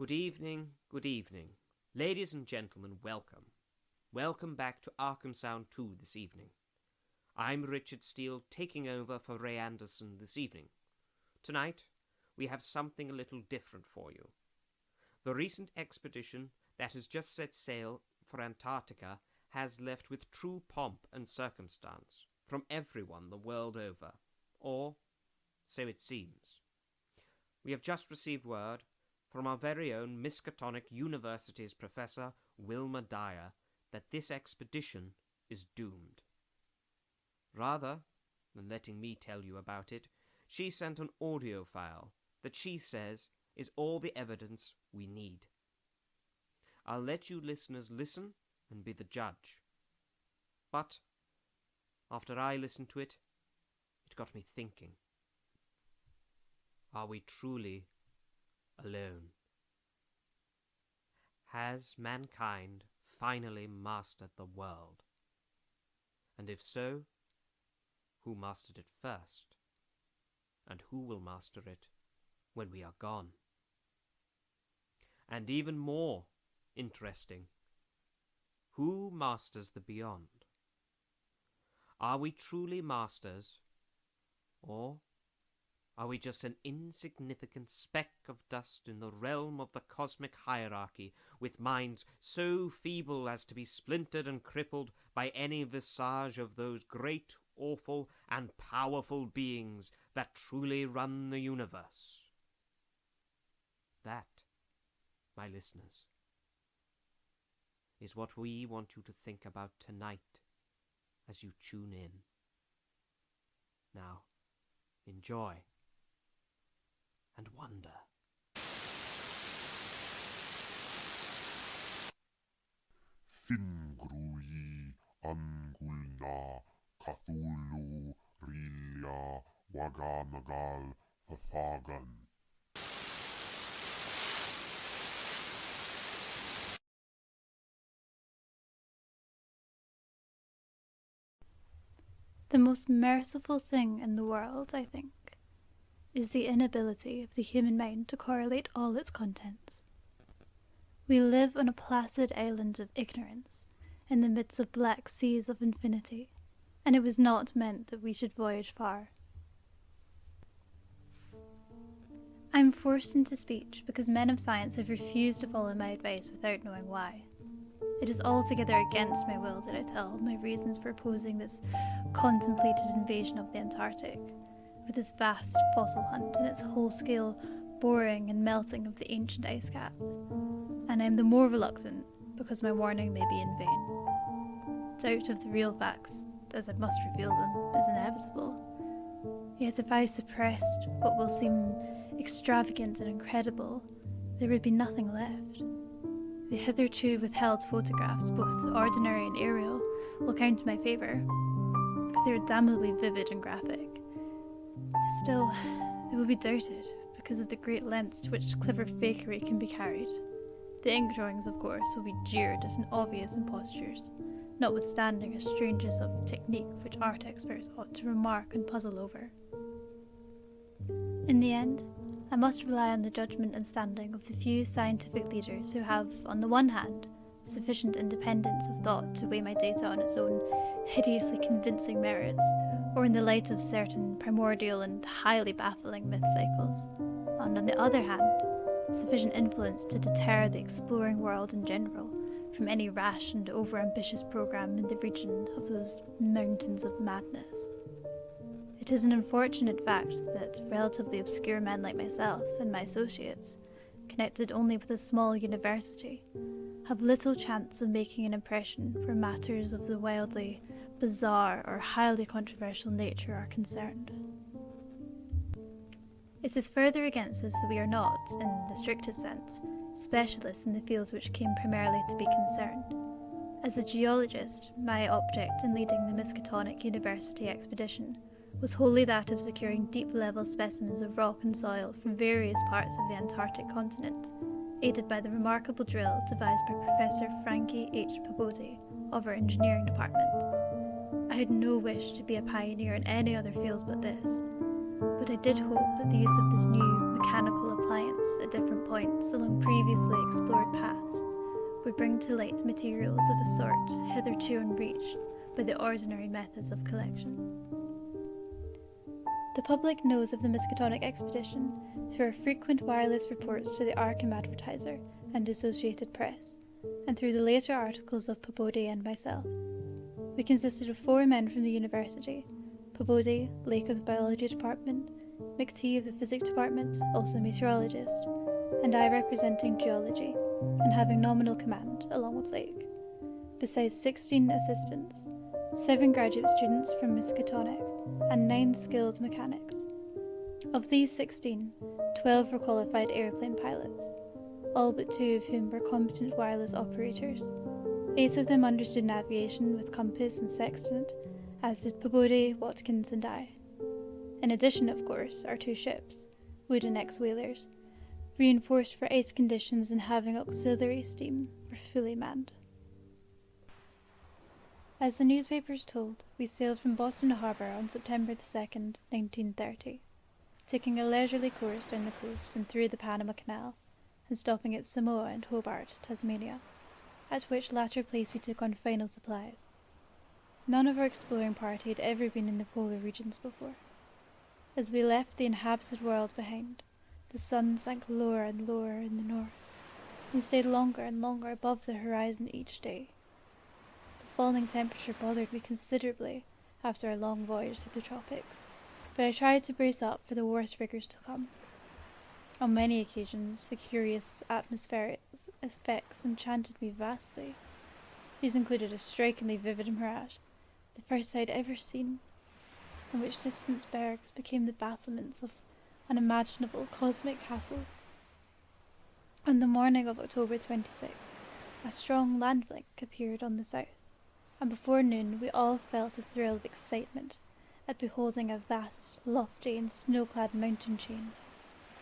Good evening. Ladies and gentlemen, welcome. Welcome back to Arkham Sound 2 this evening. I'm Richard Steele, taking over for Ray Anderson this evening. Tonight, we have something a little different for you. The recent expedition that has just set sail for Antarctica has left with true pomp and circumstance from everyone the world over, or so it seems. We have just received word from our very own Miskatonic University's Professor Wilma Dyer that this expedition is doomed. Rather than letting me tell you about it, she sent an audio file that she says is all the evidence we need. I'll let you listeners listen and be the judge. But after I listened to it, it got me thinking. Are we truly alone? Has mankind finally mastered the world? And if so, who mastered it first? And who will master it when we are gone? And even more interesting, who masters the beyond? Are we truly masters, or are we just an insignificant speck of dust in the realm of the cosmic hierarchy, with minds so feeble as to be splintered and crippled by any visage of those great, awful, and powerful beings that truly run the universe? That, my listeners, is what we want you to think about tonight as you tune in. Now, enjoy and wonder. mglw'nafh Cthulhu R'lyeh wgah'nagl fhtagn. The most merciful thing in the world, I think, is the inability of the human mind to correlate all its contents. We live on a placid island of ignorance, in the midst of black seas of infinity, and it was not meant that we should voyage far. I am forced into speech because men of science have refused to follow my advice without knowing why. It is altogether against my will that I tell my reasons for opposing this contemplated invasion of the Antarctic, with its vast fossil hunt and its whole-scale boring and melting of the ancient ice caps. And I am the more reluctant because my warning may be in vain. Doubt of the real facts, as I must reveal them, is inevitable. Yet if I suppressed what will seem extravagant and incredible, there would be nothing left. The hitherto withheld photographs, both ordinary and aerial, will count in my favour, but they are damnably vivid and graphic. Still, they will be doubted because of the great lengths to which clever fakery can be carried. The ink drawings, of course, will be jeered as an obvious impostures, notwithstanding a strangeness of technique which art experts ought to remark and puzzle over. In the end, I must rely on the judgment and standing of the few scientific leaders who have, on the one hand, sufficient independence of thought to weigh my data on its own hideously convincing merits, or in the light of certain primordial and highly baffling myth cycles, and on the other hand, sufficient influence to deter the exploring world in general from any rash and over-ambitious program in the region of those mountains of madness. It is an unfortunate fact that relatively obscure men like myself and my associates, connected only with a small university, have little chance of making an impression where matters of the wildly bizarre or highly controversial nature are concerned. It is further against us that we are not, in the strictest sense, specialists in the fields which came primarily to be concerned. As a geologist, my object in leading the Miskatonic University expedition was wholly that of securing deep-level specimens of rock and soil from various parts of the Antarctic continent, aided by the remarkable drill devised by Professor Frankie H. Pabodi of our engineering department. I had no wish to be a pioneer in any other field but this, but I did hope that the use of this new mechanical appliance at different points along previously explored paths would bring to light materials of a sort hitherto unreached by the ordinary methods of collection. The public knows of the Miskatonic expedition through our frequent wireless reports to the Arkham Advertiser and Associated Press, and through the later articles of Pabodie and myself. We consisted of 4 men from the university: Pabodie, Lake of the Biology Department, McT of the Physics Department, also meteorologist, and I representing geology, and having nominal command, along with Lake. Besides 16 assistants, 7 graduate students from Miskatonic, and 9 skilled mechanics. Of these 16, 12 were qualified airplane pilots, all but 2 of whom were competent wireless operators. 8 of them understood navigation with compass and sextant, as did Pabodie, Watkins, and I. In addition, of course, our 2 ships, wooden ex-whalers, reinforced for ice conditions and having auxiliary steam, were fully manned. As the newspapers told, we sailed from Boston Harbour on September the 2nd, 1930, taking a leisurely course down the coast and through the Panama Canal, and stopping at Samoa and Hobart, Tasmania, at which latter place we took on final supplies. None of our exploring party had ever been in the polar regions before. As we left the inhabited world behind, the sun sank lower and lower in the north, and stayed longer and longer above the horizon each day. The falling temperature bothered me considerably after our long voyage through the tropics, but I tried to brace up for the worst rigours to come. On many occasions, the curious atmospheric effects enchanted me vastly. These included a strikingly vivid mirage, the first I had ever seen, in which distant bergs became the battlements of unimaginable cosmic castles. On the morning of October 26th, a strong land blink appeared on the south, and before noon we all felt a thrill of excitement at beholding a vast, lofty, and snow-clad mountain chain,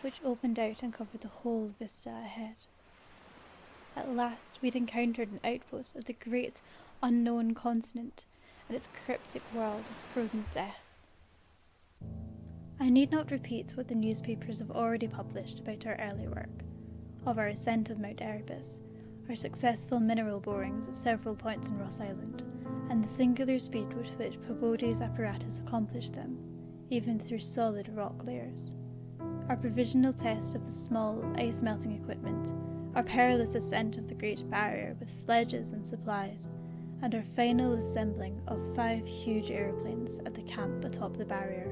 which opened out and covered the whole vista ahead. At last we'd encountered an outpost of the great unknown continent and its cryptic world of frozen death. I need not repeat what the newspapers have already published about our early work, of our ascent of Mount Erebus, our successful mineral borings at several points in Ross Island, and the singular speed with which Pabodie's apparatus accomplished them, even through solid rock layers. Our provisional test of the small ice-melting equipment, our perilous ascent of the Great Barrier with sledges and supplies, and our final assembling of 5 huge aeroplanes at the camp atop the barrier.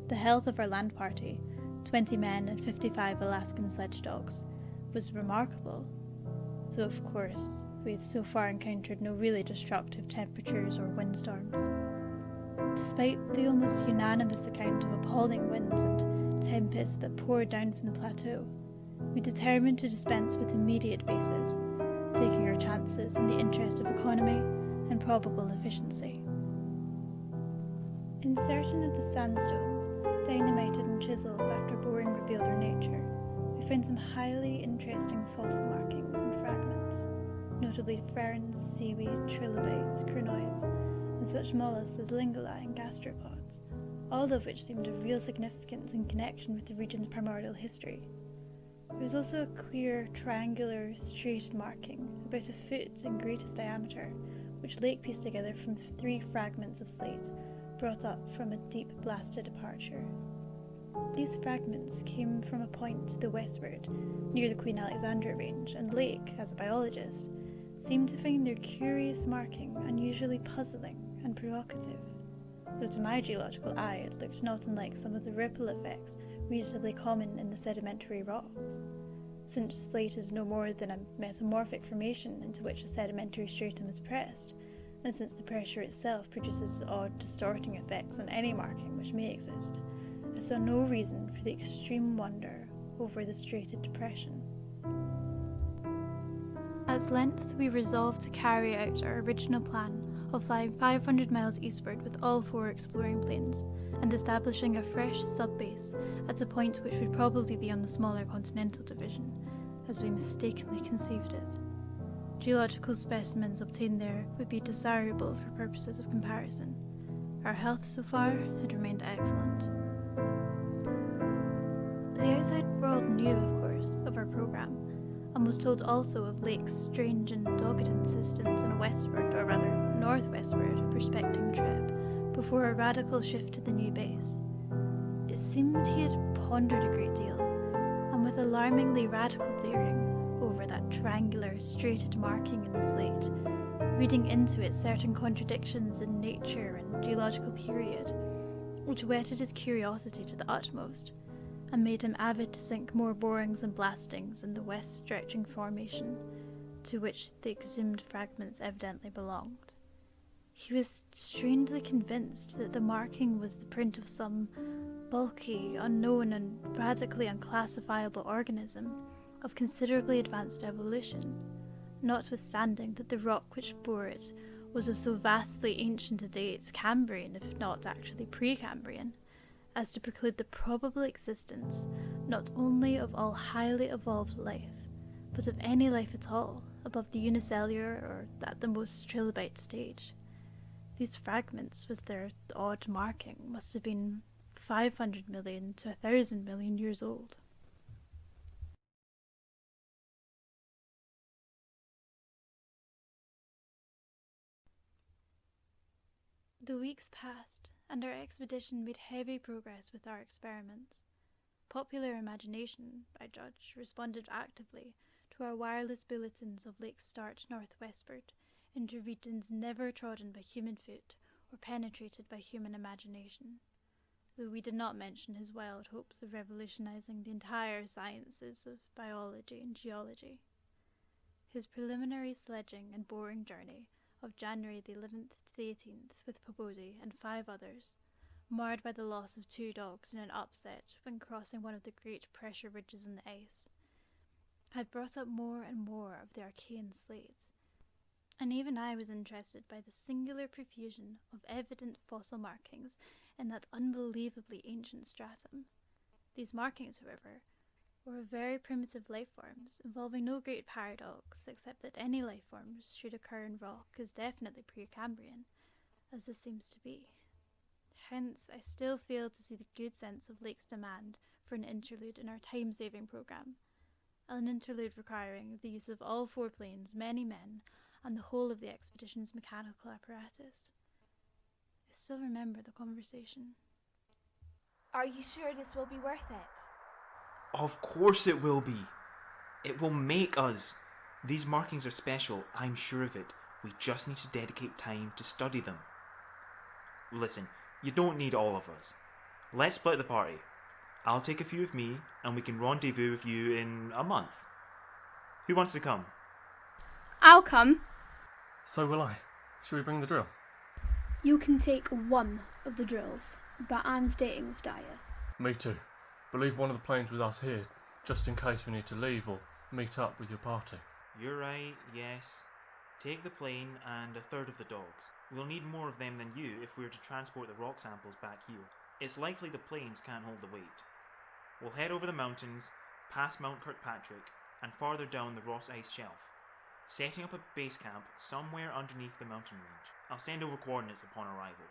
The health of our land party, 20 men and 55 Alaskan sledge dogs, was remarkable, though of course we had so far encountered no really destructive temperatures or windstorms. Despite the almost unanimous account of appalling winds and tempests that poured down from the plateau, we determined to dispense with immediate bases, taking our chances in the interest of economy and probable efficiency. In certain of the sandstones, dynamited and chiselled after boring revealed their nature, we found some highly interesting fossil markings and fragments, notably ferns, seaweed, trilobites, crinoids, and such mollusks as linguli and gastropods, all of which seemed of real significance in connection with the region's primordial history. There was also a queer, triangular, striated marking, about a foot in greatest diameter, which Lake pieced together from 3 fragments of slate brought up from a deep blasted departure. These fragments came from a point to the westward, near the Queen Alexandra Range, and Lake, as a biologist, seemed to find their curious marking unusually puzzling and provocative, though to my geological eye it looked not unlike some of the ripple effects reasonably common in the sedimentary rocks, since slate is no more than a metamorphic formation into which a sedimentary stratum is pressed, and since the pressure itself produces odd distorting effects on any marking which may exist, I saw no reason for the extreme wonder over the striated depression. At length we resolved to carry out our original plan of flying 500 miles eastward with all 4 exploring planes, and establishing a fresh sub-base at a point which would probably be on the smaller continental division, as we mistakenly conceived it. Geological specimens obtained there would be desirable for purposes of comparison. Our health so far had remained excellent. The outside world knew, of course, of our programme, and was told also of Lake's strange and dogged insistence on a westward, or rather northwestward, prospecting trip before a radical shift to the new base. It seemed he had pondered a great deal, and with alarmingly radical daring, over that triangular, straighted marking in the slate, reading into it certain contradictions in nature and geological period, which whetted his curiosity to the utmost, and made him avid to sink more borings and blastings in the west-stretching formation, to which the exhumed fragments evidently belonged. He was strangely convinced that the marking was the print of some bulky, unknown, and radically unclassifiable organism of considerably advanced evolution, notwithstanding that the rock which bore it was of so vastly ancient a date, Cambrian, if not actually pre-Cambrian, as to preclude the probable existence not only of all highly evolved life, but of any life at all above the unicellular or at the most trilobite stage. These fragments, with their odd marking, must have been 500 million to 1,000 million years old. The weeks passed, and our expedition made heavy progress with our experiments. Popular imagination, I judge, responded actively to our wireless bulletins of Lake's start northwestward into regions never trodden by human foot or penetrated by human imagination, though we did not mention his wild hopes of revolutionizing the entire sciences of biology and geology. His preliminary sledging and boring journey of January the 11th to the 18th with Pobodi and 5 others, marred by the loss of 2 dogs in an upset when crossing one of the great pressure ridges in the ice, had brought up more and more of the archaean slates, and even I was interested by the singular profusion of evident fossil markings in that unbelievably ancient stratum. These markings, however, were of very primitive life forms, involving no great paradox except that any life forms should occur in rock is definitely Precambrian, as this seems to be. Hence, I still fail to see the good sense of Lake's demand for an interlude in our time-saving programme, an interlude requiring the use of all 4 planes, many men, and the whole of the expedition's mechanical apparatus. I still remember the conversation. Are you sure this will be worth it? Of course it will be. It will make us. These markings are special, I'm sure of it. We just need to dedicate time to study them. Listen, you don't need all of us. Let's split the party. I'll take a few of me, and we can rendezvous with you in a month. Who wants to come? I'll come. So will I. Shall we bring the drill? You can take one of the drills, but I'm staying with Dyer. Me too. But leave one of the planes with us here, just in case we need to leave or meet up with your party. You're right, yes. Take the plane and a third of the dogs. We'll need more of them than you if we're to transport the rock samples back here. It's likely the planes can't hold the weight. We'll head over the mountains, past Mount Kirkpatrick, and farther down the Ross Ice Shelf, setting up a base camp somewhere underneath the mountain range. I'll send over coordinates upon arrival.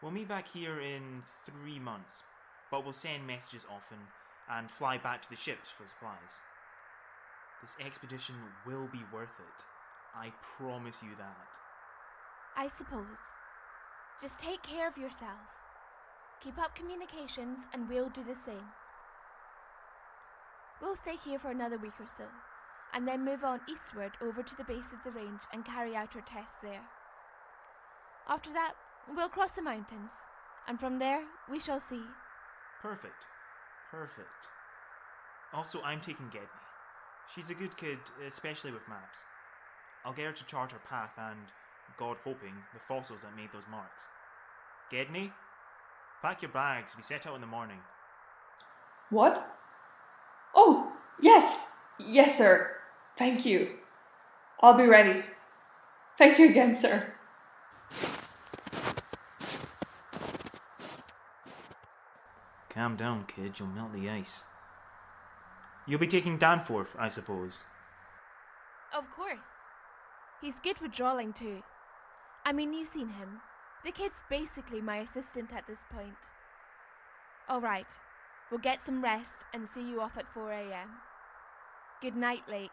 We'll meet back here in 3 months, but we'll send messages often and fly back to the ships for supplies. This expedition will be worth it. I promise you that. I suppose. Just take care of yourself. Keep up communications and we'll do the same. We'll stay here for another week or so, and then move on eastward over to the base of the range and carry out our tests there. After that, we'll cross the mountains, and from there we shall see. Perfect. Also, I'm taking Gedney. She's a good kid, especially with maps. I'll get her to chart her path and, God hoping, the fossils that made those marks. Gedney, pack your bags, we set out in the morning. What? Oh, yes! Yes, sir. Thank you. I'll be ready. Thank you again, sir. Calm down, kid, you'll melt the ice. You'll be taking Danforth, I suppose. Of course. He's good with drawing too. I mean, you've seen him. The kid's basically my assistant at this point. All right. We'll get some rest and see you off at 4 a.m. Good night, Lake.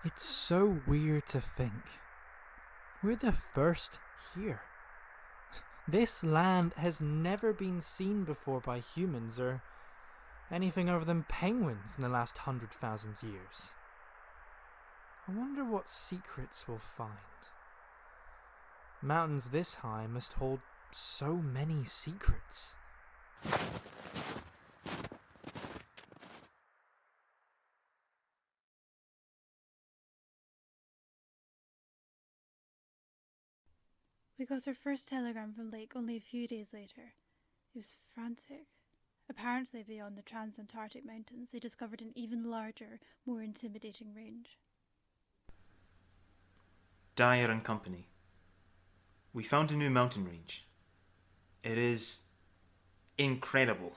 It's so weird to think. We're the first here. This land has never been seen before by humans or anything other than penguins in the last 100,000 years. I wonder what secrets we'll find. Mountains this high must hold so many secrets. We got our first telegram from Lake only a few days later. He was frantic. Apparently, beyond the Antarctic mountains, they discovered an even larger, more intimidating range. Dyer and Company. We found a new mountain range. It is incredible.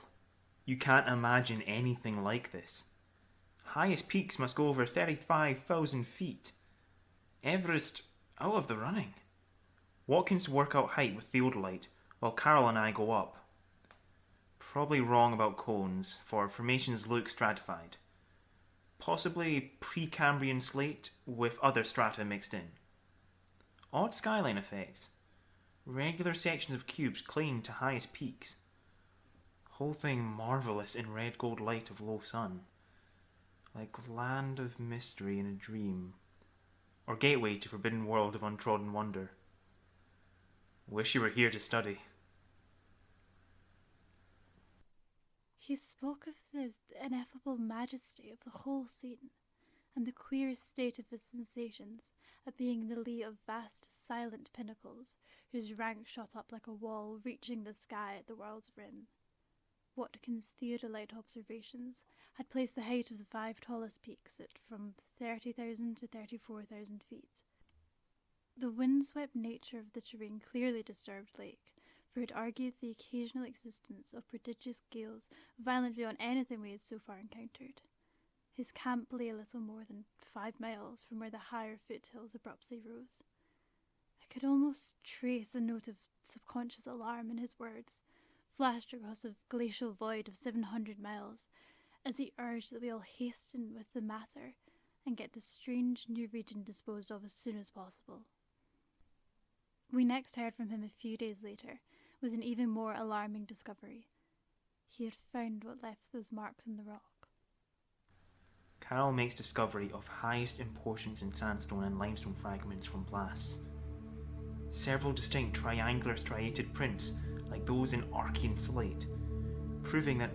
You can't imagine anything like this. Highest peaks must go over 35,000 feet. Everest out of the running. Watkins to work out height with theodolite, while Carol and I go up. Probably wrong about cones, for formations look stratified. Possibly Precambrian slate with other strata mixed in. Odd skyline effects. Regular sections of cubes clinging to highest peaks. Whole thing marvellous in red gold light of low sun. Like land of mystery in a dream. Or gateway to forbidden world of untrodden wonder. Wish you were here to study. He spoke of the ineffable majesty of the whole scene, and the queer state of his sensations at being in the lee of vast, silent pinnacles, whose rank shot up like a wall reaching the sky at the world's rim. Watkins' theodolite observations had placed the height of the 5 tallest peaks at from 30,000 to 34,000 feet. The windswept nature of the terrain clearly disturbed Lake, for it argued the occasional existence of prodigious gales violent beyond anything we had so far encountered. His camp lay a little more than 5 miles from where the higher foothills abruptly rose. I could almost trace a note of subconscious alarm in his words, flashed across a glacial void of 700 miles, as he urged that we all hasten with the matter and get this strange new region disposed of as soon as possible. We next heard from him a few days later, with an even more alarming discovery. He had found what left those marks in the rock. Carol makes discovery of highest importance in sandstone and limestone fragments from blasts. Several distinct triangular striated prints, like those in Archean slate, proving that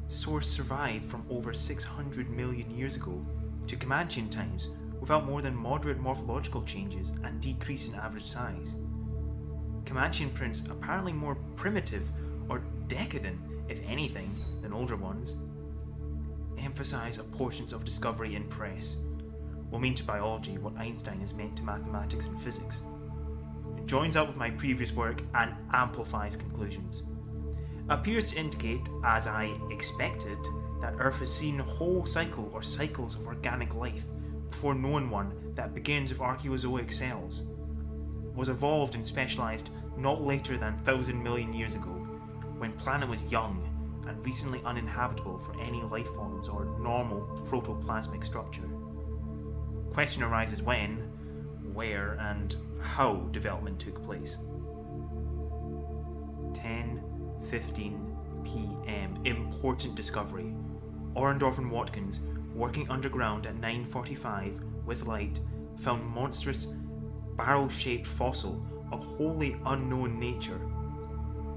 source survived from over 600 million years ago to Comanchean times without more than moderate morphological changes and decrease in average size. Comanchean prints apparently more primitive or decadent, if anything, than older ones. Emphasize importance of discovery in press, will mean to biology what Einstein has meant to mathematics and physics. It joins up with my previous work and amplifies conclusions. Appears to indicate, as I expected, that Earth has seen a whole cycle or cycles of organic life before knowing one that begins with archaeozoic cells, was evolved and specialised not later than 1,000 million years ago, when planet was young and recently uninhabitable for any life forms or normal protoplasmic structure. Question arises when, where, and how development took place. 10:15 p.m. Important discovery. Orendorff and Watkins, working underground at 9:45 with light, found monstrous barrel-shaped fossil of wholly unknown nature.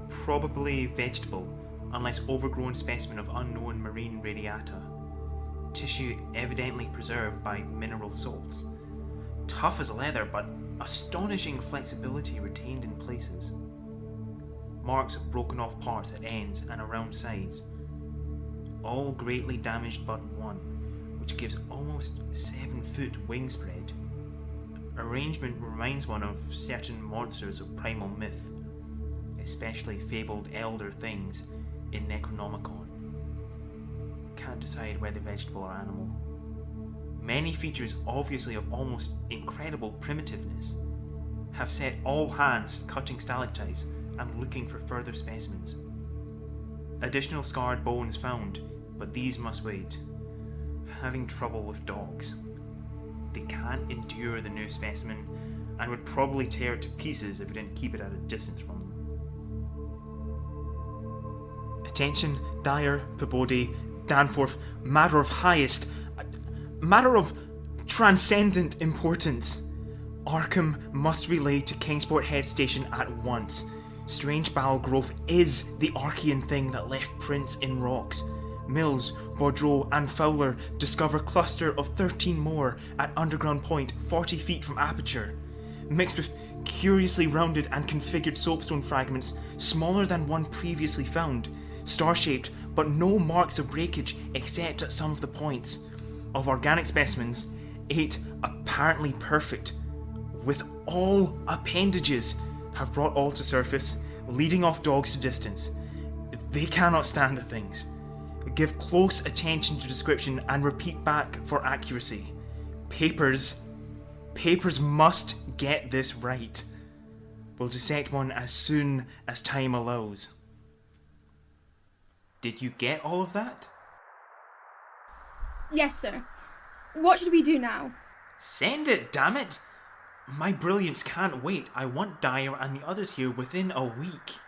Probably vegetable, unless overgrown specimen of unknown marine radiata. Tissue evidently preserved by mineral salts. Tough as leather, but astonishing flexibility retained in places. Marks of broken off parts at ends and around sides. All greatly damaged but one, which gives almost 7-foot wingspread. Arrangement reminds one of certain monsters of primal myth, especially fabled elder things in Necronomicon. Can't decide whether vegetable or animal. Many features obviously of almost incredible primitiveness. Have set all hands cutting stalactites and looking for further specimens. Additional scarred bones found, but these must wait. Having trouble with dogs. They can't endure the new specimen and would probably tear it to pieces if we didn't keep it at a distance from them. Attention, Dyer, Peabody, Danforth, matter of transcendent importance. Arkham must relay to Kingsport Head Station at once. Strange bowel growth is the Archean thing that left prints in rocks. Mills, Baudreau and Fowler discover cluster of 13 more at underground point 40 feet from aperture, mixed with curiously rounded and configured soapstone fragments smaller than one previously found, star-shaped but no marks of breakage except at some of the points. Of organic specimens, 8 apparently perfect, with all appendages, have brought all to surface, leading off dogs to distance. They cannot stand the things. Give close attention to description and repeat back for accuracy. Papers must get this right. We'll dissect one as soon as time allows. Did you get all of that? Yes, sir. What should we do now? Send it, damn it! My brilliance can't wait. I want Dyer and the others here within a week.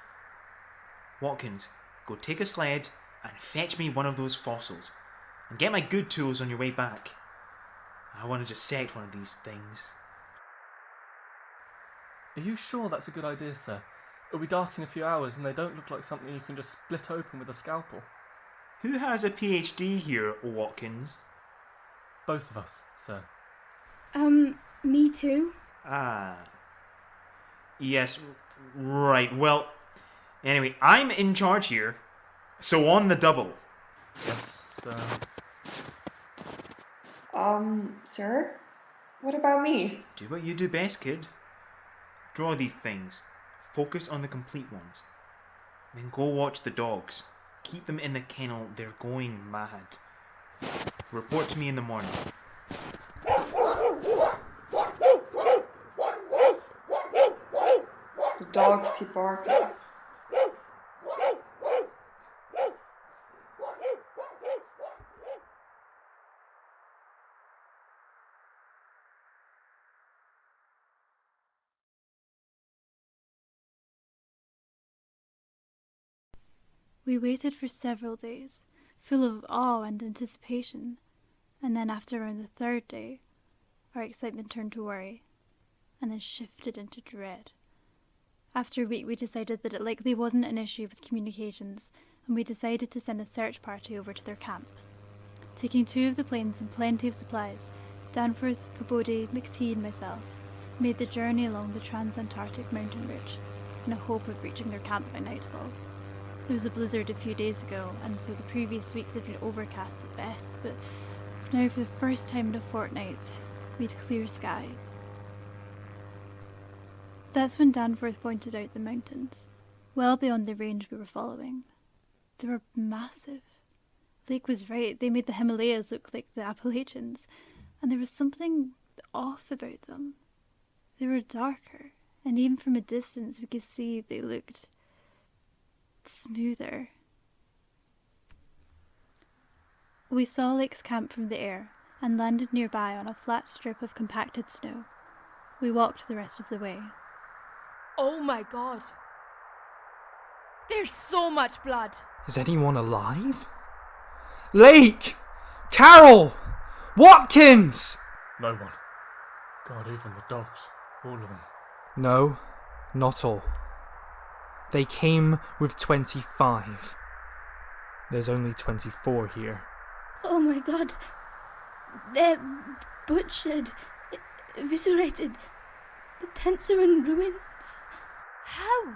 Watkins, go take a sled and fetch me one of those fossils. And get my good tools on your way back. I want to dissect one of these things. Are you sure that's a good idea, sir? It'll be dark in a few hours and they don't look like something you can just split open with a scalpel. Who has a PhD here, Watkins? Both of us, sir. Me too. Ah. Yes, right. Well, anyway, I'm in charge here, so on the double. Yes, sir. Sir? What about me? Do what you do best, kid. Draw these things. Focus on the complete ones. Then go watch the dogs. Keep them in the kennel, they're going mad. Report to me in the morning. The dogs keep barking. We waited for several days, full of awe and anticipation, and then after around the third day, our excitement turned to worry, and then shifted into dread. After a week we decided that it likely wasn't an issue with communications, and we decided to send a search party over to their camp. Taking 2 of the planes and plenty of supplies, Danforth, Peabody, McTee and myself made the journey along the trans-Antarctic mountain ridge, in a hope of reaching their camp by nightfall. There was a blizzard a few days ago, and so the previous weeks had been overcast at best, but now for the first time in a fortnight, we had clear skies. That's when Danforth pointed out the mountains, well beyond the range we were following. They were massive. Blake was right, they made the Himalayas look like the Appalachians, and there was something off about them. They were darker, and even from a distance we could see they looked smoother. We saw Lake's camp from the air and landed nearby on a flat strip of compacted snow. We walked the rest of the way. Oh my god. There's so much blood. Is anyone alive? Lake! Carol! Watkins! No one. God, even the dogs. All of them. No, not all. They came with 25. There's only 24 here. Oh my god. They're butchered, eviscerated. The tents are in ruins. How?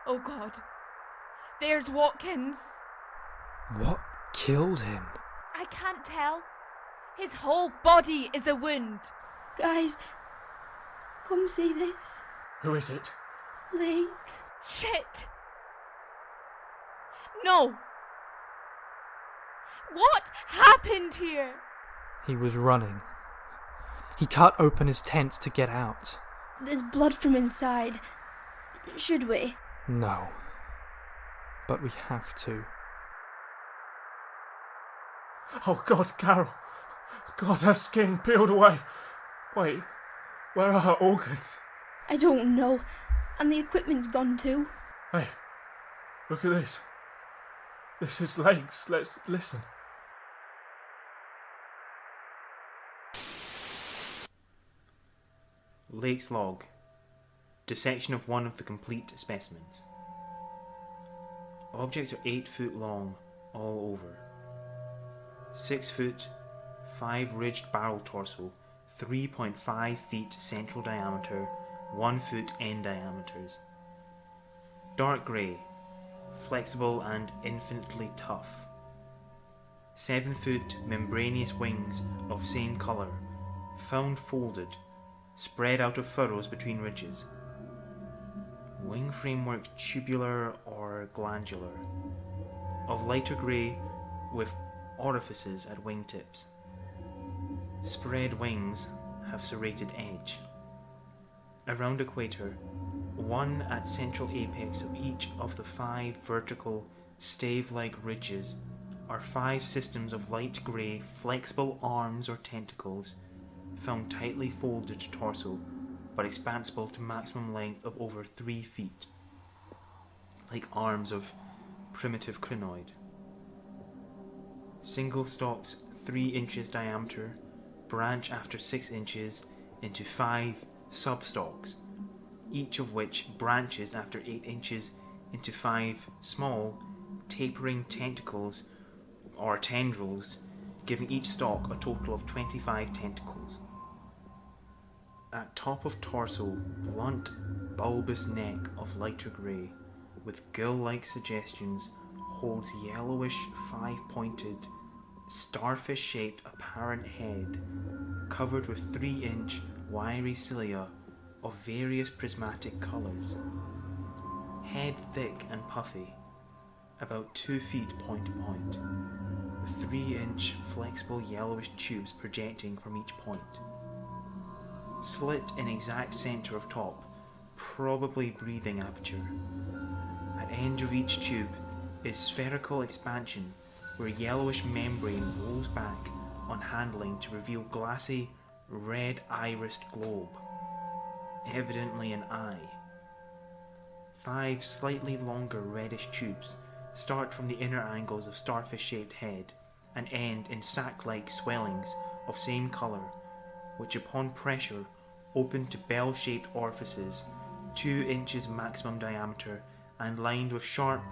Oh god. There's Watkins. What killed him? I can't tell. His whole body is a wound. Guys, come see this. Who is it? Lake. Shit! No! What happened here? He was running. He cut open his tent to get out. There's blood from inside. Should we? No. But we have to. Oh God, Carol. God, her skin peeled away. Wait, where are her organs? I don't know. And the equipment's gone too. Hey, look at this. This is legs. Let's listen. Lake's log. Dissection of one of the complete specimens. Objects are 8 foot long, all over. 6 foot, 5 ridged barrel torso, 3.5 feet central diameter, 1 foot end diameters. Dark grey, flexible and infinitely tough. 7 foot membranous wings of same colour, found folded, spread out of furrows between ridges. Wing framework tubular or glandular, of lighter grey with orifices at wingtips. Spread wings have serrated edge. Around equator, one at central apex of each of the 5 vertical stave-like ridges are 5 systems of light grey flexible arms or tentacles found tightly folded torso but expansible to maximum length of over 3 feet, like arms of primitive crinoid. Single stalks 3 inches diameter branch after 6 inches into 5 substalks, each of which branches after 8 inches into 5 small, tapering tentacles or tendrils, giving each stalk a total of 25 tentacles. At top of torso, blunt, bulbous neck of lighter grey, with gill-like suggestions, holds yellowish, 5-pointed, starfish-shaped apparent head, covered with 3-inch wiry cilia of various prismatic colours. Head thick and puffy, about 2 feet point to point, with 3-inch flexible yellowish tubes projecting from each point. Slit in exact centre of top, probably breathing aperture. At end of each tube is spherical expansion where yellowish membrane rolls back on handling to reveal glassy, red irised globe, evidently an eye. 5 slightly longer reddish tubes start from the inner angles of starfish-shaped head and end in sac-like swellings of same colour, which upon pressure open to bell-shaped orifices 2 inches maximum diameter and lined with sharp,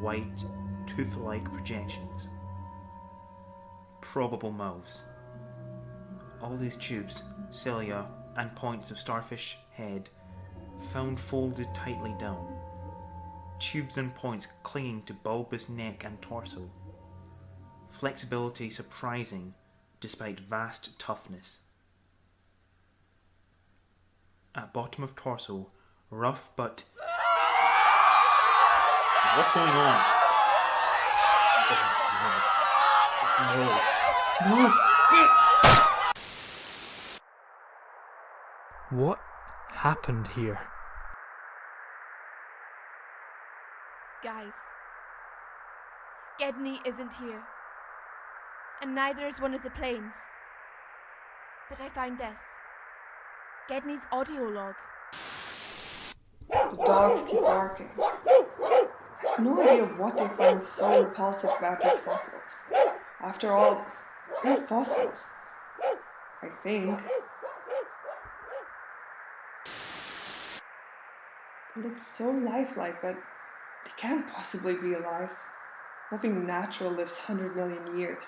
white, tooth-like projections. Probable mouths. All these tubes, cilia, and points of starfish head found folded tightly down. Tubes and points clinging to bulbous neck and torso. Flexibility surprising despite vast toughness. At bottom of torso, rough but... What's going on? Oh, no. No! What happened here? Guys, Gedney isn't here. And neither is one of the planes. But I found this. Gedney's audio log. The dogs keep barking. I have no idea what they find so repulsive about these fossils. After all, they're fossils. I think. They look so lifelike, but they can't possibly be alive. Nothing natural lives 100 million years.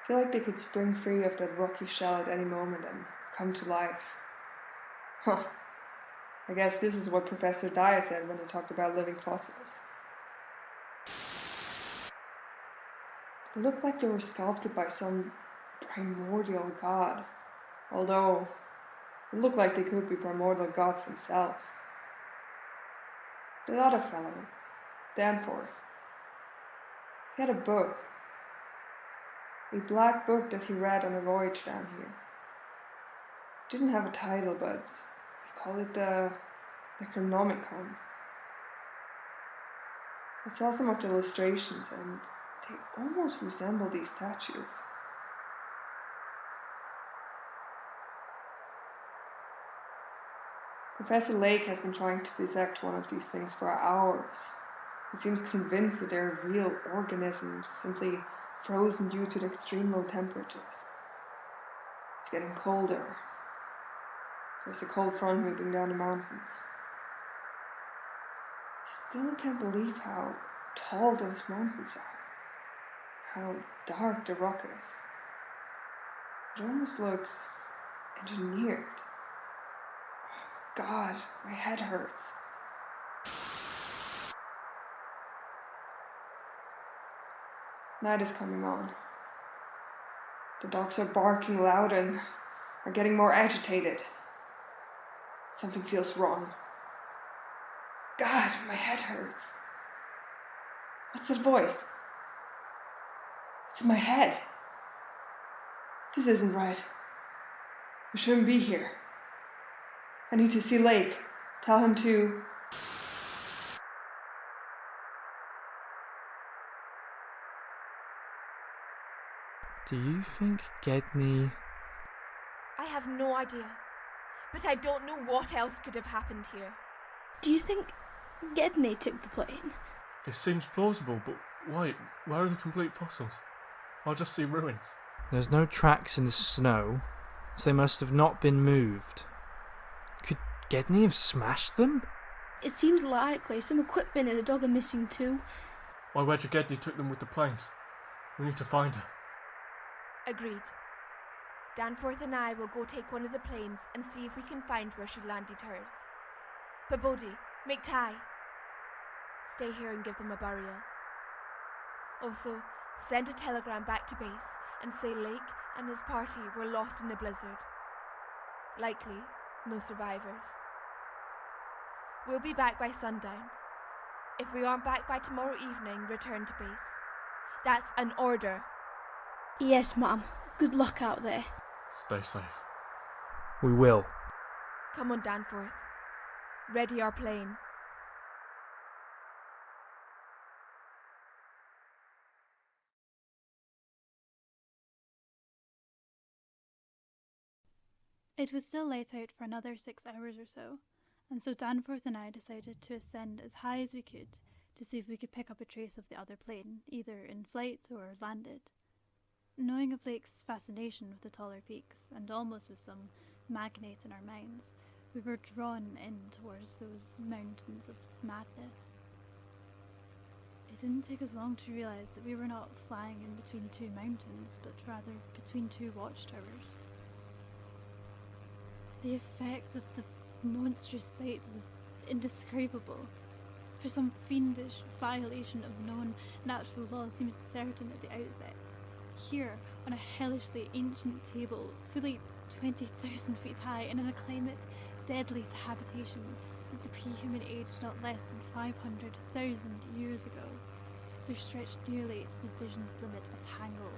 I feel like they could spring free of that rocky shell at any moment and come to life. Huh. I guess this is what Professor Dyer said when he talked about living fossils. They look like they were sculpted by some primordial god, although they look like they could be primordial gods themselves. That other fellow, Danforth, he had a book. A black book that he read on a voyage down here. didn't have a title, but we call it the Necronomicon. I saw some of the illustrations and they almost resemble these statues. Professor Lake has been trying to dissect one of these things for hours. He seems convinced that they're real organisms, simply frozen due to the extreme low temperatures. It's getting colder. There's a cold front moving down the mountains. Still, I can't believe how tall those mountains are. How dark the rock is. It almost looks engineered. God, my head hurts. Night is coming on. The dogs are barking loud and are getting more agitated. Something feels wrong. God, my head hurts. What's that voice? It's in my head. This isn't right. We shouldn't be here. I need to see Lake. Tell him to... Do you think Gedney... I have no idea, but I don't know what else could have happened here. Do you think Gedney took the plane? It seems plausible, but wait, where are the complete fossils? I'll just see ruins. There's no tracks in the snow, so they must have not been moved. Could Gedney have smashed them? It seems likely. Some equipment and a dog are missing too. Why Gedney took them with the planes? We need to find her. Agreed. Danforth and I will go take one of the planes and see if we can find where she landed hers. But Bodhi, make tie. Stay here and give them a burial. Also, send a telegram back to base and say Lake and his party were lost in the blizzard. Likely, no survivors. We'll be back by sundown. If we aren't back by tomorrow evening, return to base. That's an order. Yes, Mum. Good luck out there. Stay safe. We will. Come on, Danforth. Ready our plane. It was still light out for another 6 hours or so, and so Danforth and I decided to ascend as high as we could to see if we could pick up a trace of the other plane, either in flight or landed. Knowing of Lake's fascination with the taller peaks, and almost with some magnet in our minds, we were drawn in towards those mountains of madness. It didn't take us long to realise that we were not flying in between two mountains, but rather between two watchtowers. The effect of the monstrous sight was indescribable. For some fiendish violation of known natural law seemed certain at the outset. Here, on a hellishly ancient table, fully 20,000 feet high, and in a climate deadly to habitation since the pre-human age not less than 500,000 years ago, there stretched nearly to the vision's limit a tangle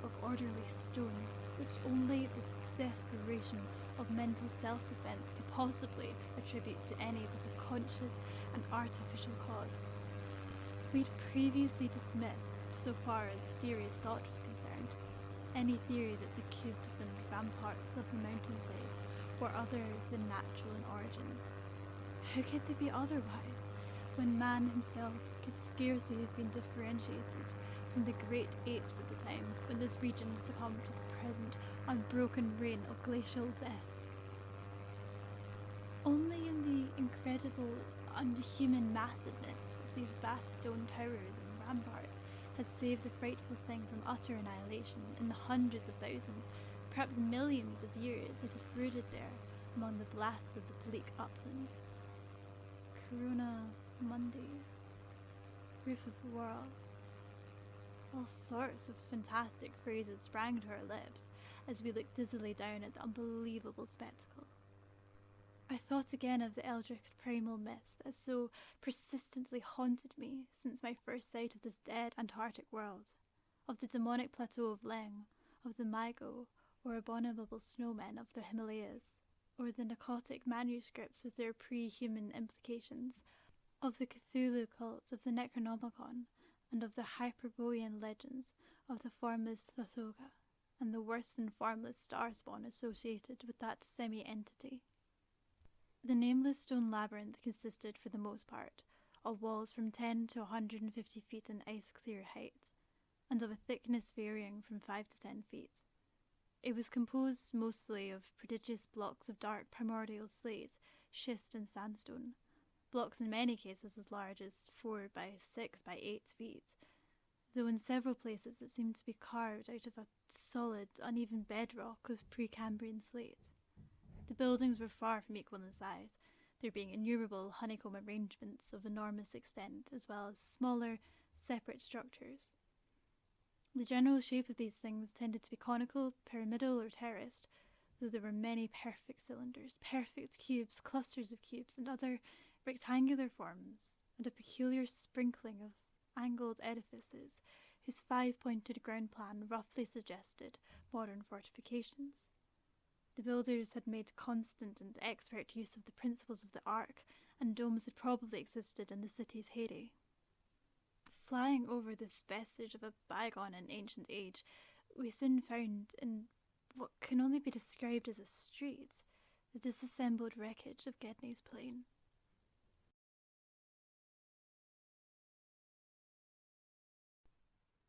of orderly stone, which only the desperation of mental self-defense could possibly attribute to any but a conscious and artificial cause. We'd previously dismissed, so far as serious thought was concerned, any theory that the cubes and ramparts of the mountainsides were other than natural in origin. How could they be otherwise, when man himself could scarcely have been differentiated from the great apes at the time when this region succumbed to the present unbroken reign of glacial death? Only in the incredible, unhuman massiveness of these vast stone towers and ramparts had saved the frightful thing from utter annihilation in the hundreds of thousands, perhaps millions of years it had brooded there among the blasts of the bleak upland. Corona Mundi, roof of the world. All sorts of fantastic phrases sprang to our lips as we looked dizzily down at the unbelievable spectacle. I thought again of the eldritch primal myth that so persistently haunted me since my first sight of this dead Antarctic world, of the demonic plateau of Leng, of the Maigo or abominable snowmen of the Himalayas, or the Narcotic manuscripts with their pre-human implications, of the Cthulhu cult of the Necronomicon, and of the Hyperborean legends of the formless fhtagn, and the worse than formless starspawn associated with that semi-entity. The nameless stone labyrinth consisted, for the most part, of walls from 10 to 150 feet in ice-clear height, and of a thickness varying from 5 to 10 feet. It was composed mostly of prodigious blocks of dark primordial slate, schist and sandstone, blocks in many cases as large as 4 by 6 by 8 feet, though in several places it seemed to be carved out of a solid, uneven bedrock of Precambrian slate. The buildings were far from equal in size, there being innumerable honeycomb arrangements of enormous extent, as well as smaller, separate structures. The general shape of these things tended to be conical, pyramidal, or terraced, though there were many perfect cylinders, perfect cubes, clusters of cubes, and other rectangular forms, and a peculiar sprinkling of angled edifices whose 5-pointed ground plan roughly suggested modern fortifications. The builders had made constant and expert use of the principles of the arc, and domes had probably existed in the city's heyday. Flying over this vestige of a bygone and ancient age, we soon found, in what can only be described as a street, the disassembled wreckage of Gedney's plain.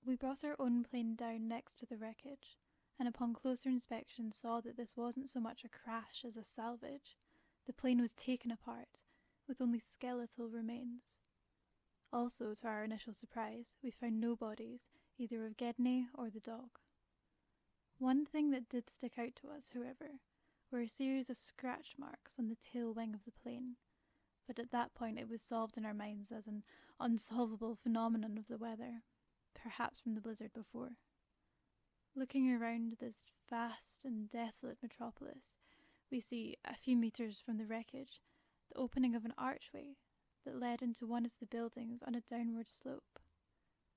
We brought our own plane down next to the wreckage, and upon closer inspection saw that this wasn't so much a crash as a salvage. The plane was taken apart, with only skeletal remains. Also, to our initial surprise, we found no bodies, either of Gedney or the dog. One thing that did stick out to us, however, were a series of scratch marks on the tail wing of the plane, but at that point it was solved in our minds as an unsolvable phenomenon of the weather, perhaps from the blizzard before. Looking around this vast and desolate metropolis, we see, a few meters from the wreckage, the opening of an archway that led into one of the buildings on a downward slope.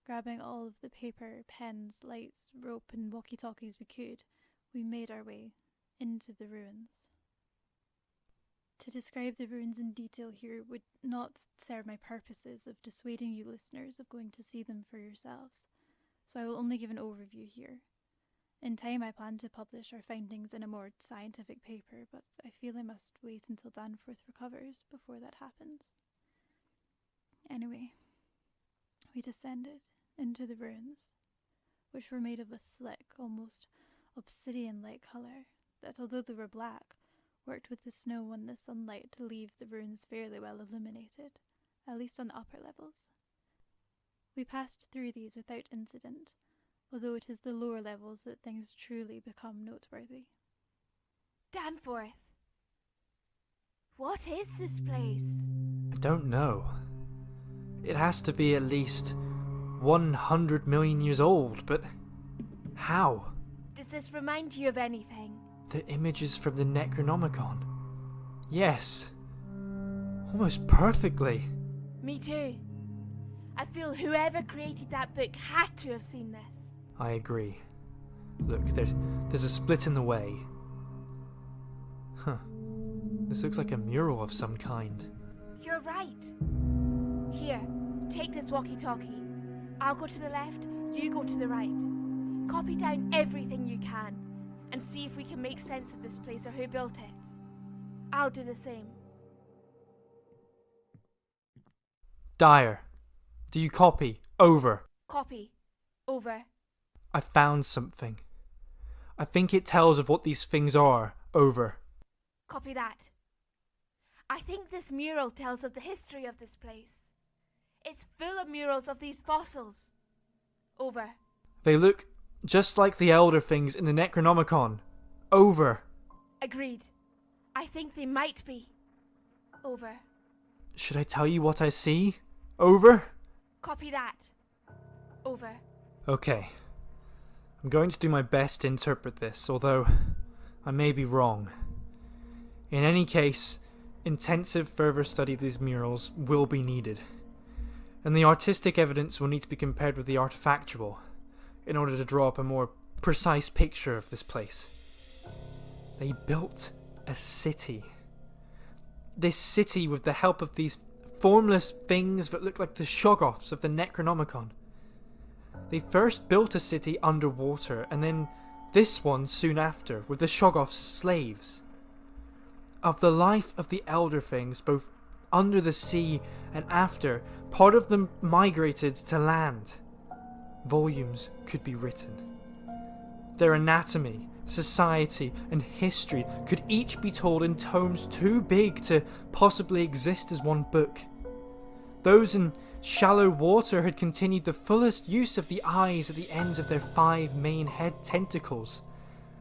Grabbing all of the paper, pens, lights, rope, and walkie-talkies we could, we made our way into the ruins. To describe the ruins in detail here would not serve my purposes of dissuading you listeners of going to see them for yourselves, so I will only give an overview here. In time I plan to publish our findings in a more scientific paper, but I feel I must wait until Danforth recovers before that happens. Anyway, we descended into the ruins, which were made of a slick, almost obsidian-like colour, that although they were black, worked with the snow and the sunlight to leave the ruins fairly well illuminated, at least on the upper levels. We passed through these without incident, although it is the lower levels that things truly become noteworthy. Danforth! What is this place? I don't know. It has to be at least 100 million years old, but how? Does this remind you of anything? The images from the Necronomicon. Yes. Almost perfectly. Me too. I feel whoever created that book had to have seen this. I agree. Look, there's a split in the way. Huh. This looks like a mural of some kind. You're right. Here, take this walkie-talkie. I'll go to the left, you go to the right. Copy down everything you can, and see if we can make sense of this place or who built it. I'll do the same. Dyer, do you copy? Over. Copy. Over. I found something. I think it tells of what these things are. Over. Copy that. I think this mural tells of the history of this place. It's full of murals of these fossils. Over. They look just like the elder things in the Necronomicon. Over. Agreed. I think they might be. Over. Should I tell you what I see? Over? Copy that. Over. Okay. I'm going to do my best to interpret this, although I may be wrong. In any case, intensive further study of these murals will be needed, and the artistic evidence will need to be compared with the artifactual in order to draw up a more precise picture of this place. They built a city. This city, with the help of these formless things that look like the shoggoths of the Necronomicon. They first built a city underwater, and then this one soon after, with the shoggoths slaves. Of the life of the elder things, both under the sea and after, part of them migrated to land. Volumes could be written. Their anatomy, society, and history could each be told in tomes too big to possibly exist as one book. Those in shallow water had continued the fullest use of the eyes at the ends of their 5 main head tentacles,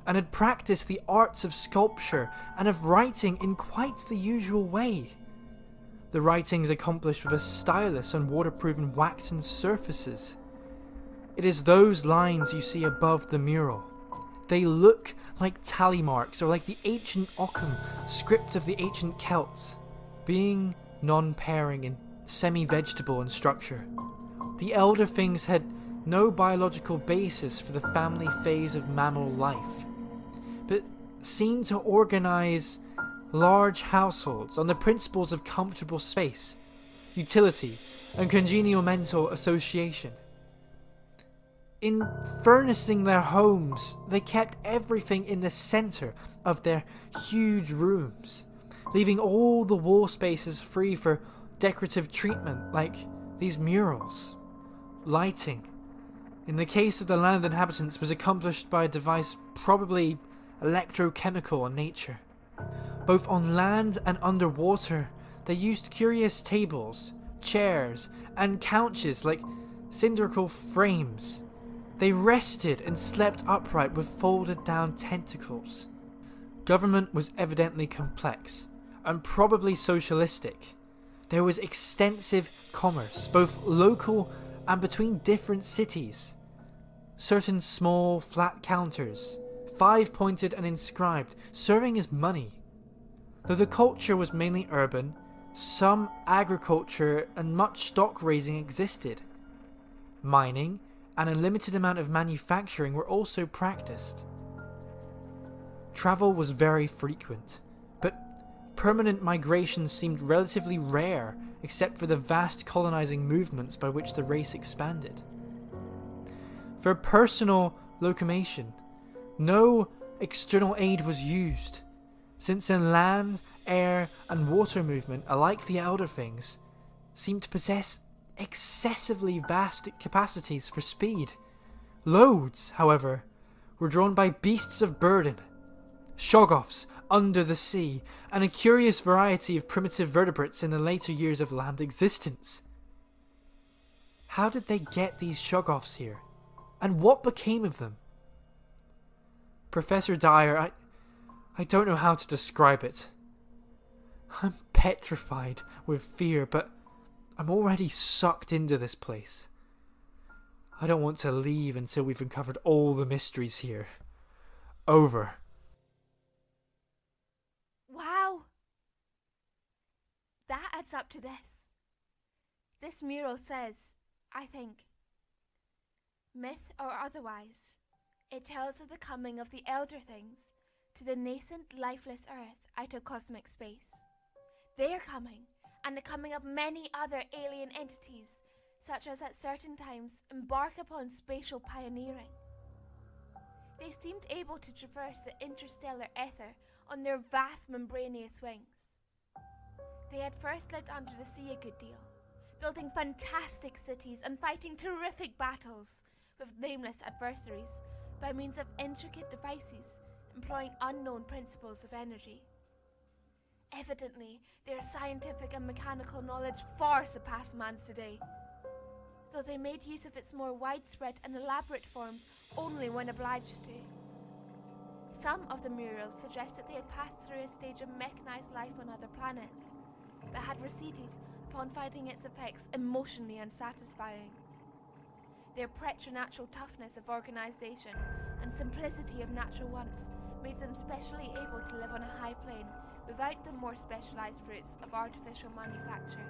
and had practiced the arts of sculpture and of writing in quite the usual way. The writings accomplished with a stylus on waterproof waxen surfaces. It is those lines you see above the mural. They look like tally marks, or like the ancient Occam script of the ancient Celts, being non-pairing and semi-vegetable in structure. The elder things had no biological basis for the family phase of mammal life, but seemed to organize large households on the principles of comfortable space, utility, and congenial mental association. In furnishing their homes, they kept everything in the center of their huge rooms, leaving all the wall spaces free for decorative treatment like these murals. Lighting, in the case of the land inhabitants, was accomplished by a device probably electrochemical in nature. Both on land and underwater, they used curious tables, chairs, and couches like cylindrical frames. They rested and slept upright with folded down tentacles. Government was evidently complex, and probably socialistic. There was extensive commerce, both local and between different cities. Certain small, flat counters, 5-pointed and inscribed, serving as money. Though the culture was mainly urban, some agriculture and much stock raising existed. Mining and a limited amount of manufacturing were also practiced. Travel was very frequent, but permanent migration seemed relatively rare except for the vast colonizing movements by which the race expanded. For personal locomotion, no external aid was used, since in land, air, and water movement, alike the elder things, seemed to possess excessively vast capacities for speed. Loads, however, were drawn by beasts of burden, shoggoths under the sea, and a curious variety of primitive vertebrates in the later years of land existence. How did they get these shoggoths here? And what became of them? Professor Dyer, I don't know how to describe it. I'm petrified with fear, but I'm already sucked into this place. I don't want to leave until we've uncovered all the mysteries here. Over. Wow! That adds up to this. This mural says, I think, myth or otherwise, it tells of the coming of the elder things to the nascent, lifeless Earth out of cosmic space. Their coming, and the coming of many other alien entities, such as at certain times embark upon spatial pioneering. They seemed able to traverse the interstellar ether on their vast membranous wings. They had first lived under the sea a good deal, building fantastic cities and fighting terrific battles with nameless adversaries by means of intricate devices employing unknown principles of energy. Evidently, their scientific and mechanical knowledge far surpassed man's today, though they made use of its more widespread and elaborate forms only when obliged to. Some of the murals suggest that they had passed through a stage of mechanized life on other planets, but had receded upon finding its effects emotionally unsatisfying. Their preternatural toughness of organization and simplicity of natural wants made them specially able to live on a high plane without the more specialized fruits of artificial manufacture,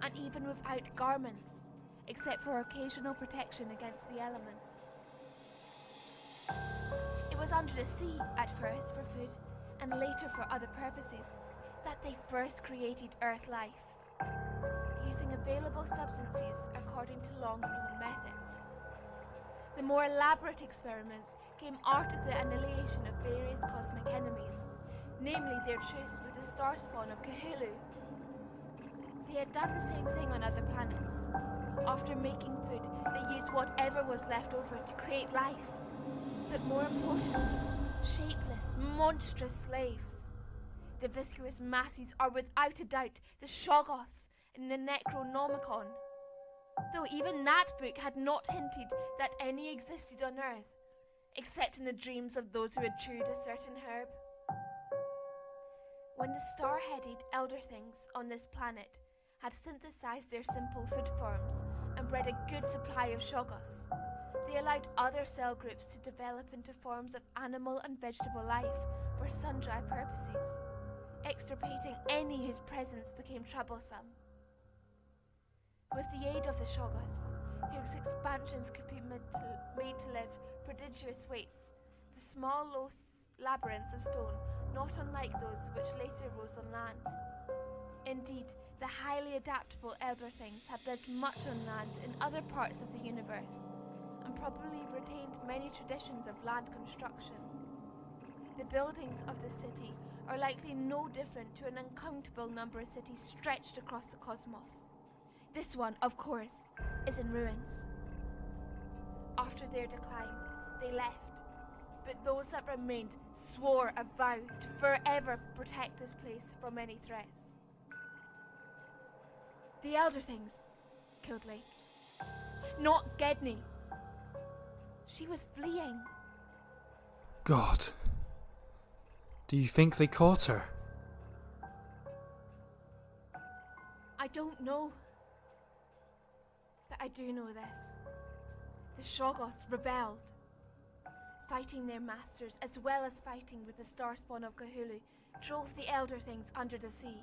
and even without garments, except for occasional protection against the elements. It was under the sea, at first, for food, and later for other purposes, that they first created Earth life, using available substances according to long-known methods. The more elaborate experiments came out of the annihilation of various cosmic enemies, namely their truce with the star spawn of Cthulhu. They had done the same thing on other planets. After making food, they used whatever was left over to create life. But more importantly, shapeless, monstrous slaves. The viscous masses are without a doubt the Shoggoths in the Necronomicon, though even that book had not hinted that any existed on Earth, except in the dreams of those who had chewed a certain herb. When the star-headed elder things on this planet had synthesized their simple food forms and bred a good supply of Shoggoths, they allowed other cell groups to develop into forms of animal and vegetable life for sundry purposes, extirpating any whose presence became troublesome. With the aid of the Shoggoths, whose expansions could be made to live prodigious weights, the small low labyrinths of stone, not unlike those which later rose on land. Indeed, the highly adaptable elder things had lived much on land in other parts of the universe, and probably retained many traditions of land construction. The buildings of the city are likely no different to an uncountable number of cities stretched across the cosmos. This one, of course, is in ruins. After their decline, they left, but those that remained swore a vow to forever protect this place from any threats. The elder things killed Lake, not Gedney. She was fleeing. God. Do you think they caught her? I don't know. But I do know this. The Shoggoths rebelled, fighting their masters as well as fighting with the star spawn of Cthulhu, drove the elder things under the sea,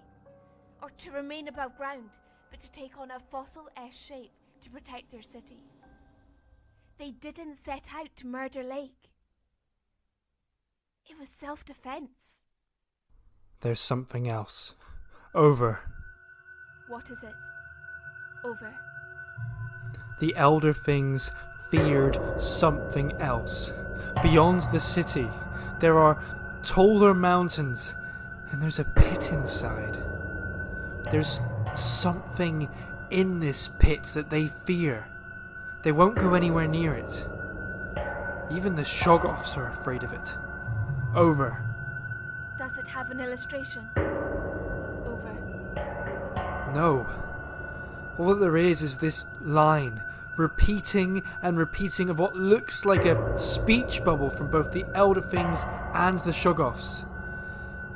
or to remain above ground, but to take on a fossil-esque shape to protect their city. They didn't set out to murder Lake. It was self-defense. There's something else. Over. What is it? Over. The elder things feared something else. Beyond the city, there are taller mountains, and there's a pit inside. There's something in this pit that they fear. They won't go anywhere near it. Even the Shoggoths are afraid of it. Over. Does it have an illustration? Over. No. All that there is this line, repeating and repeating of what looks like a speech bubble from both the Elder Things and the Shoggoths.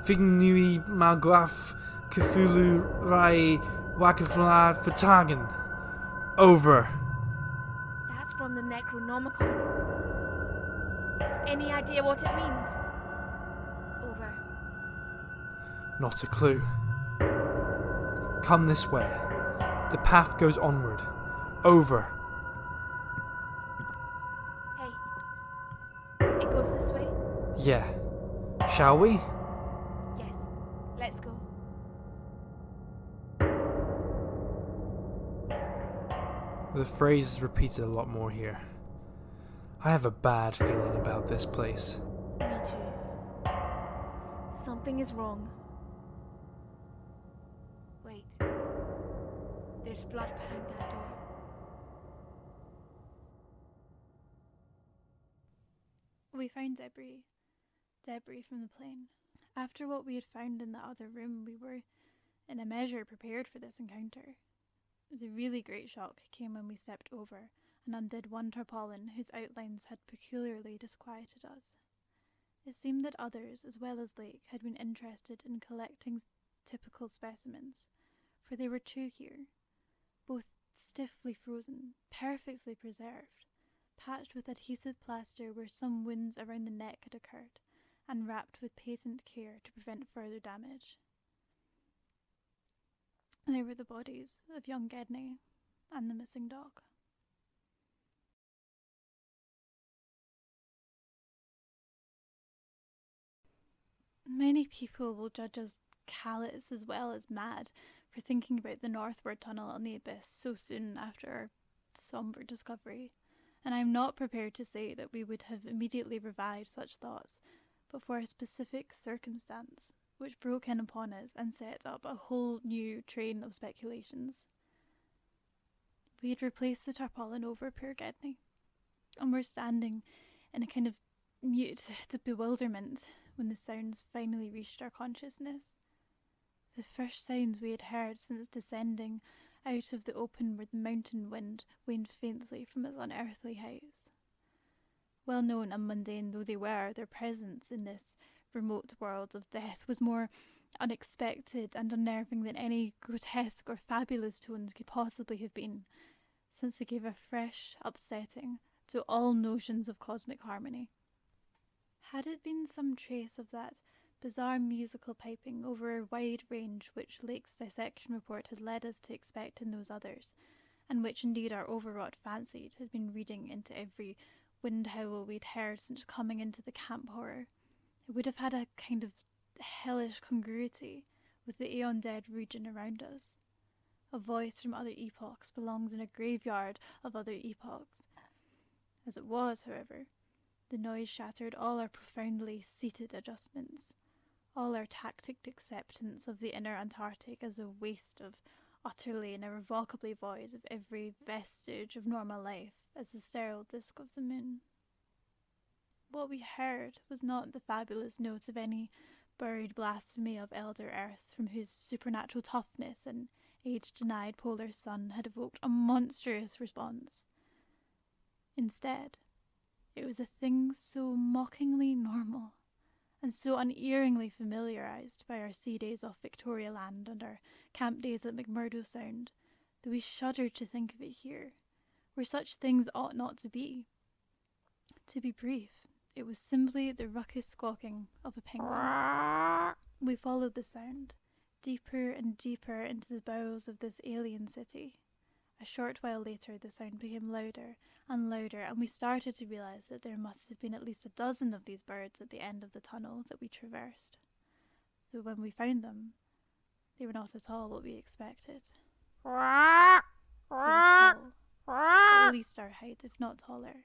mglw'nafh, Cthulhu R'lyeh, fhtagn. Over. That's from the Necronomicon. Any idea what it means? Over. Not a clue. Come this way. The path goes onward. Over. Hey. It goes this way? Yeah. Shall we? Yes. Let's go. The phrase is repeated a lot more here. I have a bad feeling about this place. Me too. Something is wrong. Wait. There's blood behind that door. We found debris. Debris from the plane. After what we had found in the other room, we were, in a measure, prepared for this encounter. The really great shock came when we stepped over and undid one tarpaulin whose outlines had peculiarly disquieted us. It seemed that others, as well as Lake, had been interested in collecting typical specimens, for there were two here, both stiffly frozen, perfectly preserved, patched with adhesive plaster where some wounds around the neck had occurred, and wrapped with patent care to prevent further damage. They were the bodies of young Gedney and the missing dog. Many people will judge us callous as well as mad for thinking about the northward tunnel on the abyss so soon after our sombre discovery, and I am not prepared to say that we would have immediately revived such thoughts, but for a specific circumstance which broke in upon us and set up a whole new train of speculations. We had replaced the tarpaulin over poor Gedney, and were standing in a kind of mute bewilderment when the sounds finally reached our consciousness. The first sounds we had heard since descending out of the open where the mountain wind waned faintly from its unearthly heights. Well known and mundane though they were, their presence in this remote world of death was more unexpected and unnerving than any grotesque or fabulous tones could possibly have been, since they gave a fresh upsetting to all notions of cosmic harmony. Had it been some trace of that bizarre musical piping over a wide range which Lake's dissection report had led us to expect in those others, and which indeed our overwrought fancy had been reading into every wind howl we'd heard since coming into the camp horror, it would have had a kind of hellish congruity with the aeon-dead region around us. A voice from other epochs belongs in a graveyard of other epochs. As it was, however, the noise shattered all our profoundly seated adjustments, all our tacticked acceptance of the inner Antarctic as a waste of utterly and irrevocably void of every vestige of normal life as the sterile disk of the moon. What we heard was not the fabulous notes of any buried blasphemy of elder earth from whose supernatural toughness and age-denied polar sun had evoked a monstrous response. Instead, it was a thing so mockingly normal, and so unerringly familiarised by our sea days off Victoria Land and our camp days at McMurdo Sound, that we shuddered to think of it here, where such things ought not to be. To be brief, it was simply the ruckus squawking of a penguin. We followed the sound, deeper and deeper into the bowels of this alien city. A short while later the sound became louder and louder, and we started to realise that there must have been at least a dozen of these birds at the end of the tunnel that we traversed. Though when we found them, they were not at all what we expected. They were tall, at least our height, if not taller,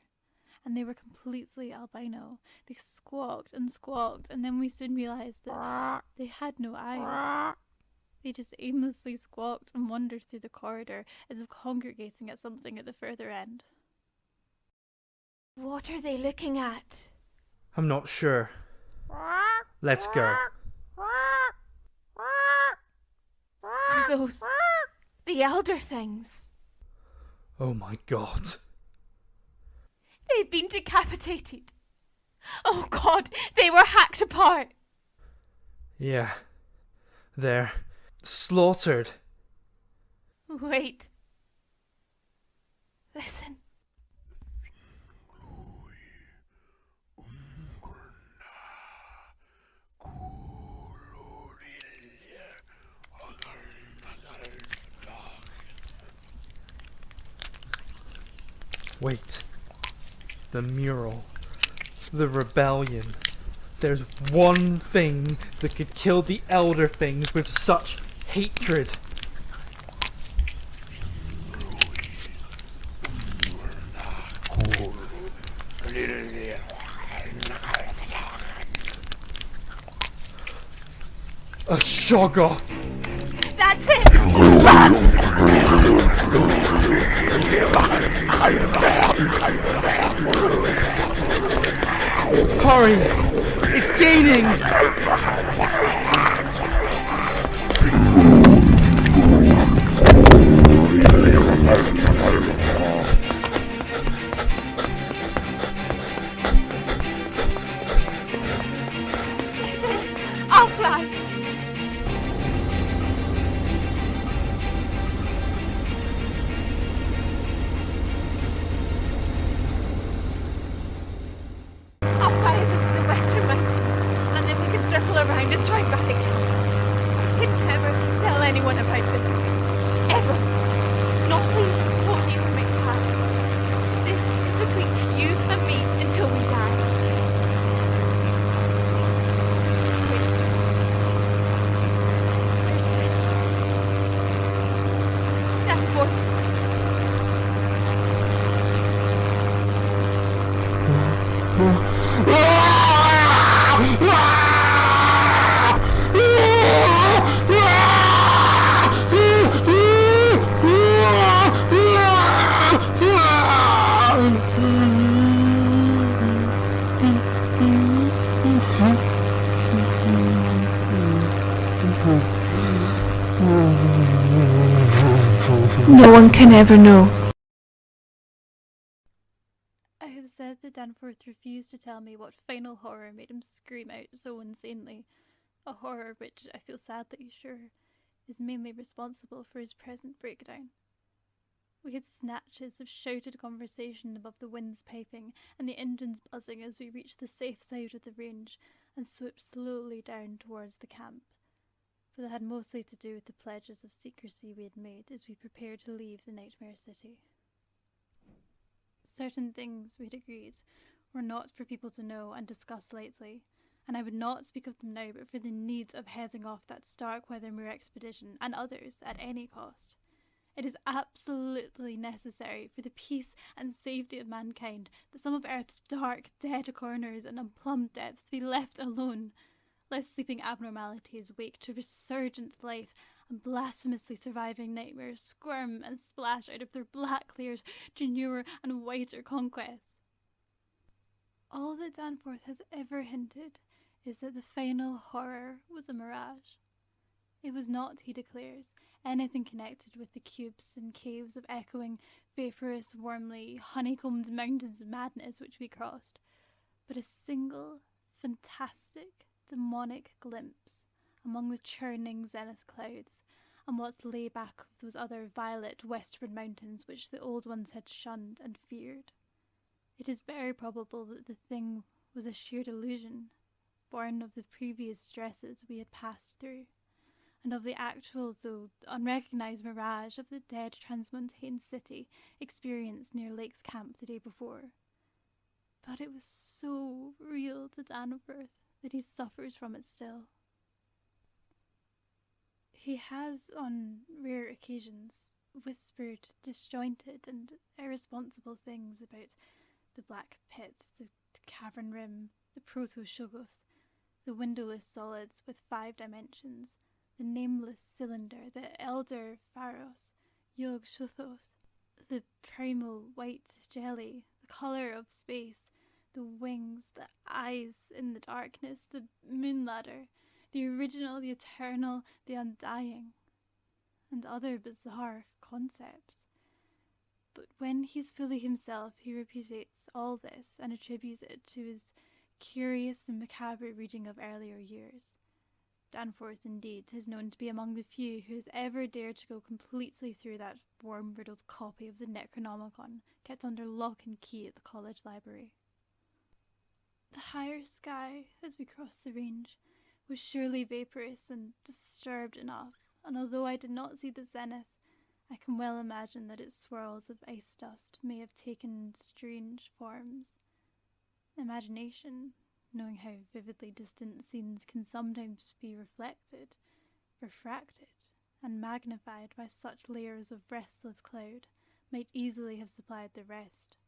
and they were completely albino. They squawked, and then we soon realised that they had no eyes. They just aimlessly squawked and wandered through the corridor as if congregating at something at the further end. What are they looking at? I'm not sure. Let's go. Are those the elder things? Oh my god. They've been decapitated. Oh God, they were hacked apart. Yeah, they're slaughtered. Wait. Listen. Wait. The mural. The rebellion. There's one thing that could kill the elder things with such hatred. A Shoggoth! That's it! Hurry! It's gaining! I'll fly! I'll fly us into the western mountains, and then we can circle around and join back again. I can never tell anyone about this. Ever. Not even Cody or McCausland. This is between you and me until we die. Wait. No one can ever know. I have said that Danforth refused to tell me what final horror made him scream out so insanely, a horror which, I feel sadly sure, is mainly responsible for his present breakdown. We had snatches of shouted conversation above the winds piping and the engines buzzing as we reached the safe side of the range and swept slowly down towards the camp, but they had mostly to do with the pledges of secrecy we had made as we prepared to leave the Nightmare City. Certain things, we had agreed, were not for people to know and discuss lightly, and I would not speak of them now but for the need of heading off that Starkweather Moor expedition and others at any cost. It is absolutely necessary for the peace and safety of mankind that some of Earth's dark, dead corners and unplumbed depths be left alone, lest sleeping abnormalities wake to resurgent life and blasphemously surviving nightmares squirm and splash out of their black layers to newer and whiter conquests. All that Danforth has ever hinted is that the final horror was a mirage. It was not, he declares, anything connected with the cubes and caves of echoing, vaporous, warmly honeycombed mountains of madness which we crossed, but a single, fantastic, demonic glimpse among the churning zenith clouds, and what lay back of those other violet westward mountains which the old ones had shunned and feared. It is very probable that the thing was a sheer delusion, born of the previous stresses we had passed through, and of the actual, though unrecognised mirage of the dead transmontane city experienced near Lake's Camp the day before. But it was so real to Danforth that he suffers from it still. He has, on rare occasions, whispered disjointed and irresponsible things about the black pit, the cavern rim, the proto-shoggoth, the windowless solids with 5 dimensions, the nameless cylinder, the elder pharos, yog-shothoth, the primal white jelly, the colour of space, the wings, the eyes in the darkness, the moon ladder, the original, the eternal, the undying, and other bizarre concepts. But when he's fully himself, he repudiates all this and attributes it to his curious and macabre reading of earlier years. Danforth, indeed, is known to be among the few who has ever dared to go completely through that worm-riddled copy of the Necronomicon kept under lock and key at the college library. The higher sky, as we crossed the range, was surely vaporous and disturbed enough, and although I did not see the zenith, I can well imagine that its swirls of ice dust may have taken strange forms. Imagination, knowing how vividly distant scenes can sometimes be reflected, refracted, and magnified by such layers of restless cloud, might easily have supplied the rest.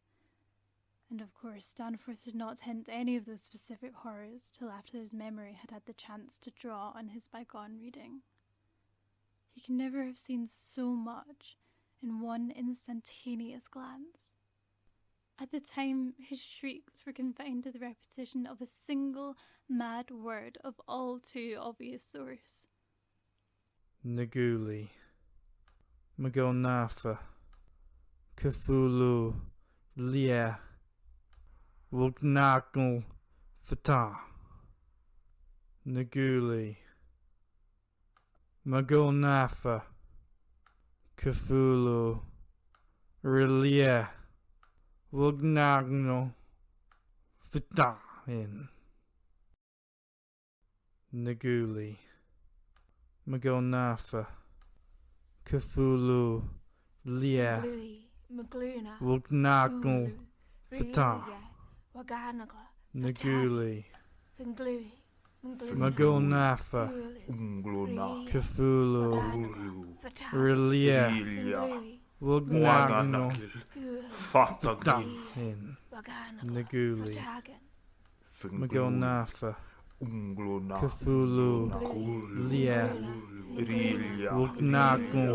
And of course, Danforth did not hint any of those specific horrors till after his memory had had the chance to draw on his bygone reading. He can never have seen so much in one instantaneous glance. At the time, his shrieks were confined to the repetition of a single mad word of all too obvious source. Nguli, mglw'nafh, Cthulhu R'lyeh, wgah'nagl, fhtagn. Nguli, mglw'nafh, Cthulhu R'lyeh, wgah'nagl, fhtagn. Nguli, mglw'nafh, Cthulhu R'lyeh, wgah'nagl, fhtagn. Nguli, mglw'nafh, Cthulhu R'lyeh, wgah'nagl, fhtagn. Nguli, mglw'nafh, Cthulhu R'lyeh, wgah'nagl,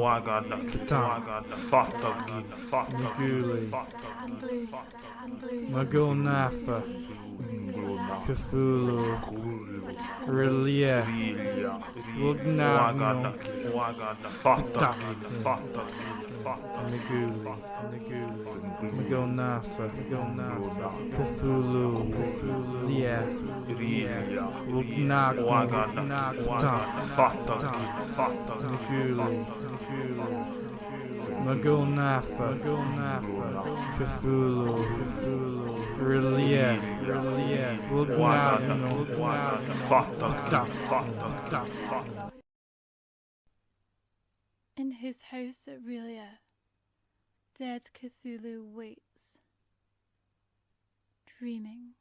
fhtagn. Nguli, mglw'nafh, Cthulhu R'lyeh wgah'nagl fhtagn mglw'nafh Cthulhu R'lyeh wgah'nagl mglw'nafh Cthulhu R'lyeh wgah'nagl. In his house at R'lyeh, dead Cthulhu waits, dreaming.